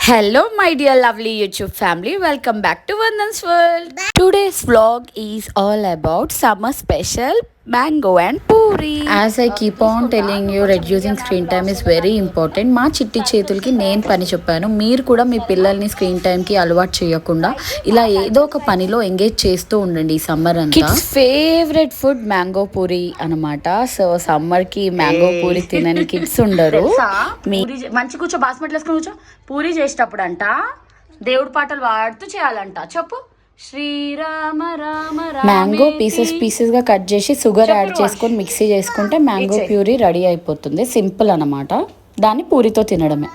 Hello, my dear lovely YouTube family. Welcome back to Vandan's World. Today's vlog is all about summer special mango and puri. As I keep on telling you, reducing screen time is very important. మా చిట్టి చేతులకి నేను పని చెప్పాను. మీరు కూడా మీ పిల్లల్ని screen టైంకి అలవాటు చేయకుండా ఇలా ఏదో ఒక పనిలో ఎంగేజ్ చేస్తూ ఉండండి ఈ సమ్మర్ అంతా. Kids favourite food mango puri అనమాట. సో సమ్మర్కి మ్యాంగో పూరి తినని కిడ్స్ ఉండరు. మంచి కూర్చో, బాస్మతి వేసుకొని కూర్చో. పూరి చేసేటప్పుడు అంట దేవుడి పాటలు పాడుతూ చేయాలంట. చెప్పు. శ్రీరామ రామ రామ. మ్యాంగో పీసెస్ గా కట్ చేసి షుగర్ యాడ్ చేసుకొని మిక్సీ చేసుకుంటే మ్యాంగో ప్యూరీ రెడీ అయిపోతుంది. సింపుల్ అనమాట. దాన్ని పూరితో తినడమే.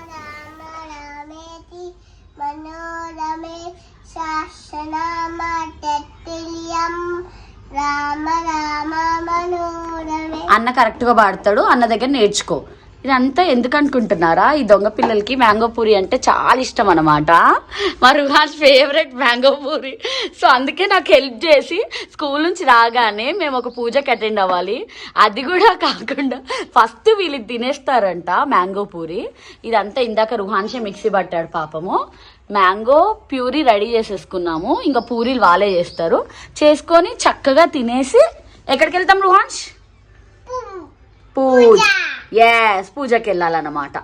అన్న కరెక్ట్ గా పాడతాడు. అన్న దగ్గర నేర్చుకో. ఇదంతా ఎందుకు అనుకుంటున్నారా? ఈ దొంగ పిల్లలకి మ్యాంగో పూరి అంటే చాలా ఇష్టం అనమాట. మా రుహాన్స్ ఫేవరెట్ మ్యాంగో పూరి. సో అందుకే నాకు హెల్ప్ చేసి స్కూల్ నుంచి రాగానే మేము ఒక పూజకి అటెండ్ అవ్వాలి. అది కూడా కాకుండా ఫస్ట్ వీళ్ళు తినేస్తారంట మ్యాంగో పూరి. ఇదంతా ఇందాక రుహాన్షే మిక్సీ పట్టాడు పాపము. మ్యాంగో ప్యూరీ రెడీ చేసేసుకున్నాము. ఇంకా పూరీలు వాళ్ళే చేస్తారు. చేసుకొని చక్కగా తినేసి ఎక్కడికి వెళ్తాం రుహాన్స్? పూజకి వెళ్ళాలన్నమాట.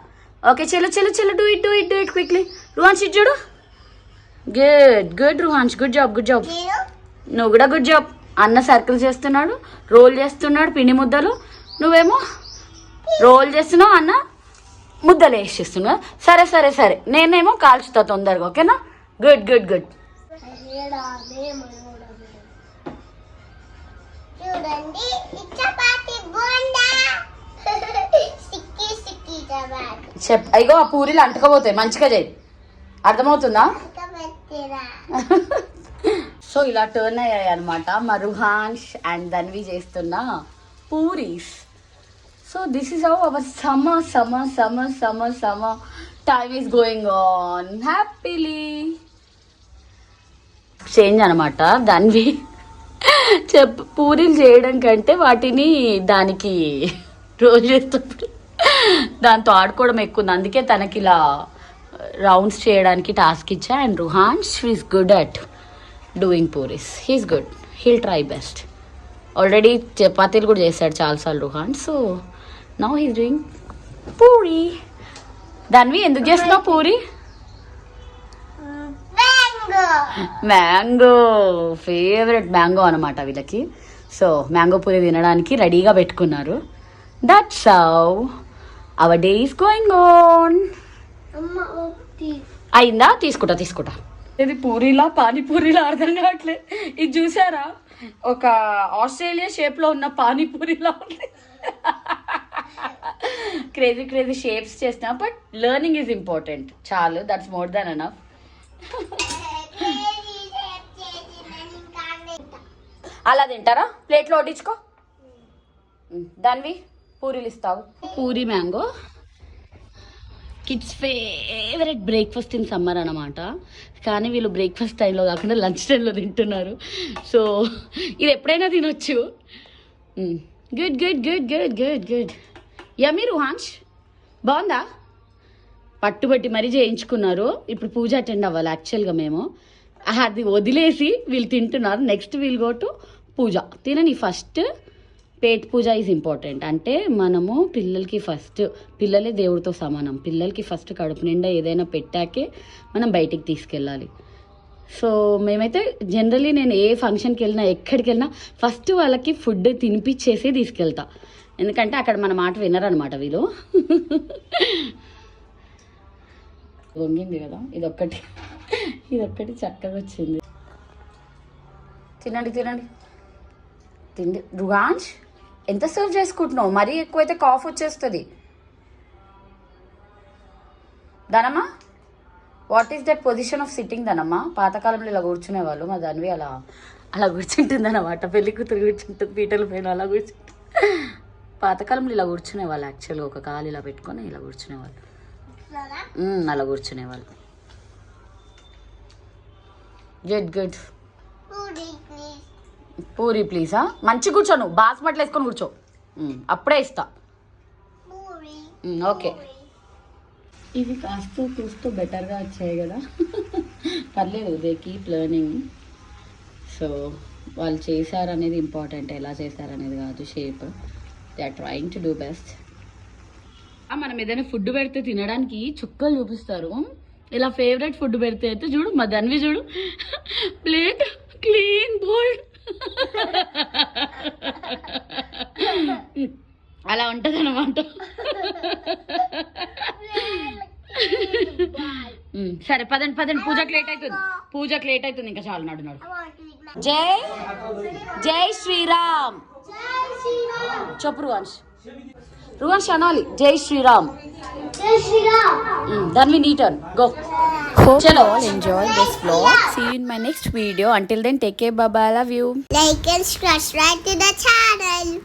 ఓకే, చెల్లు do it quickly. Ruhans it చూడు. Good Ruhans, good job. నువ్వు కూడా గుడ్ జాబ్. అన్న సర్కిల్ చేస్తున్నాడు, రోల్ చేస్తున్నాడు పిండి ముద్దలు. నువ్వేమో రోల్ చేస్తున్నావు, అన్న ముద్దలు వేసేస్తున్నావు. సరే నేనేమో కాల్చుతా తొందరగా. ఓకేనా? గుడ్. చూడండి, అయ్యో ఆ పూరీలు అంటుకోపోతాయి. మంచిగా చేయి. అర్థమవుతుందా? సో ఇలా టర్న్ అయ్యాయి అనమాట మా రుహాన్స్ అండ్ ధన్వి చేస్తున్న puris. So this is how our summer time is going on happily. Change అనమాట. ధన్వి పూరీలు చేయడం కంటే వాటిని దానికి రోల్ చేస్తున్నప్పుడు దాంతో ఆడుకోవడం ఎక్కువ ఉంది. అందుకే తనకి ఇలా రౌండ్స్ చేయడానికి టాస్క్ ఇచ్చా. And Ruhans is good at doing puris. He's good. He'll try best. Already చపాతీలు కూడా చేశాడు చాలాసార్లు Ruhans. So now he's doing puri. దానివి ఎందుకు చేస్తున్నావు పూరీ? మ్యాంగో ఫేవరెట్ మ్యాంగో అనమాట వీళ్ళకి. సో మ్యాంగో పూరి తినడానికి రెడీగా పెట్టుకున్నారు. That's how our day is going on. అయిందా? తీసుకుంటా. ఇది పూరీలా పానీపూరిలా అర్థం కావట్లేదు. ఇది చూసారా? ఒక ఆస్ట్రేలియా షేప్ లో ఉన్న పానీపూరిలా ఉంది. క్రేజీ షేప్స్ చేస్తున్నా. But learning is important. చాలు, దట్స్ మోర్ దాన్ ఎనఫ్. అలా తింటారా? ప్లేట్లో వడ్డించుకో. దానివి పూరీలు ఇస్తావు. Puri mango kids favourite breakfast in summer అనమాట. కానీ వీళ్ళు బ్రేక్ఫాస్ట్ టైంలో కాకుండా లంచ్ టైంలో తింటున్నారు. సో ఇది ఎప్పుడైనా తినొచ్చు. గుడ్. యమ్మీ రుహాన్స్. బాగుందా? పట్టుబట్టి మరీ చేయించుకున్నారు. ఇప్పుడు పూజ అటెండ్ అవ్వాలి యాక్చువల్గా మేము. అది వదిలేసి వీళ్ళు తింటున్నారు. Next we'll go to puja. తినని first pet puja is important. అంటే మనము పిల్లలే దేవుడితో సమానం. పిల్లలకి ఫస్ట్ కడుపు నిండా ఏదైనా పెట్టాకే మనం బయటికి తీసుకెళ్ళాలి. సో మేమైతే జనరలీ నేను ఏ ఫంక్షన్కి వెళ్ళినా ఎక్కడికి వెళ్ళినా ఫస్ట్ వాళ్ళకి ఫుడ్ తినిపించేసి తీసుకెళ్తా. ఎందుకంటే అక్కడ మన మాట వినరనమాట వీళ్ళు. వంగింది కదా, ఇదొక్కటి చక్కగా వచ్చింది. తిండి. రుహాన్స్ ఎంత సర్వ్ చేసుకుంటున్నావు? మరీ ఎక్కువైతే కాఫ్ వచ్చేస్తుంది. Dhanamma, what is that position of sitting Dhanamma? పాతకాలంలో ఇలా కూర్చునేవాళ్ళు. మా ధన్వి అలా కూర్చుంటుంది అనమాట. పెళ్లి కూతురు కూర్చుంటుంది పీటల పైన అలా కూర్చుంటుంది. పాతకాలంలో ఇలా కూర్చునేవాళ్ళు. యాక్చువల్గా ఒక కాలు ఇలా పెట్టుకొని ఇలా కూర్చునేవాళ్ళు. అలా కూర్చునేవాళ్ళు. గుడ్. పూరి ప్లీజా. మంచి కూర్చో. నువ్వు బాస్మట్లు వేసుకొని కూర్చో. అప్పుడే ఇస్తా. ఓకే. ఇవి కాస్త చూస్తూ బెటర్గా వచ్చాయి కదా. పర్లేదు, దే కీప్ లెర్నింగ్. సో వాళ్ళు చేశారనేది ఇంపార్టెంట్, ఎలా చేశారనేది కాదు, shape. They are trying to do best. మనం ఏదైనా ఫుడ్ పెడితే తినడానికి చుక్కలు చూపిస్తారు. ఇలా ఫేవరెట్ ఫుడ్ పెడితే అయితే చూడు, మా ధన్వి చూడు, ప్లేట్ క్లీన్ బోల్డ్. అలా ఉంటుంది అనమాట. సరే పదండి పదండి, పూజకు లేట్ అవుతుంది, పూజకు లేట్ అవుతుంది. ఇంకా చాలు, నాడు నాడు. జై జై శ్రీరామ్ చెప్పు రువాన్ష్, రువాన్ష్ అనాలి జై శ్రీరామ్. ధన్వి నీ turn, go. Hope you all enjoy this vlog. See you in my next video. Until then, take care. Bye bye. Love you. Like and subscribe to the channel.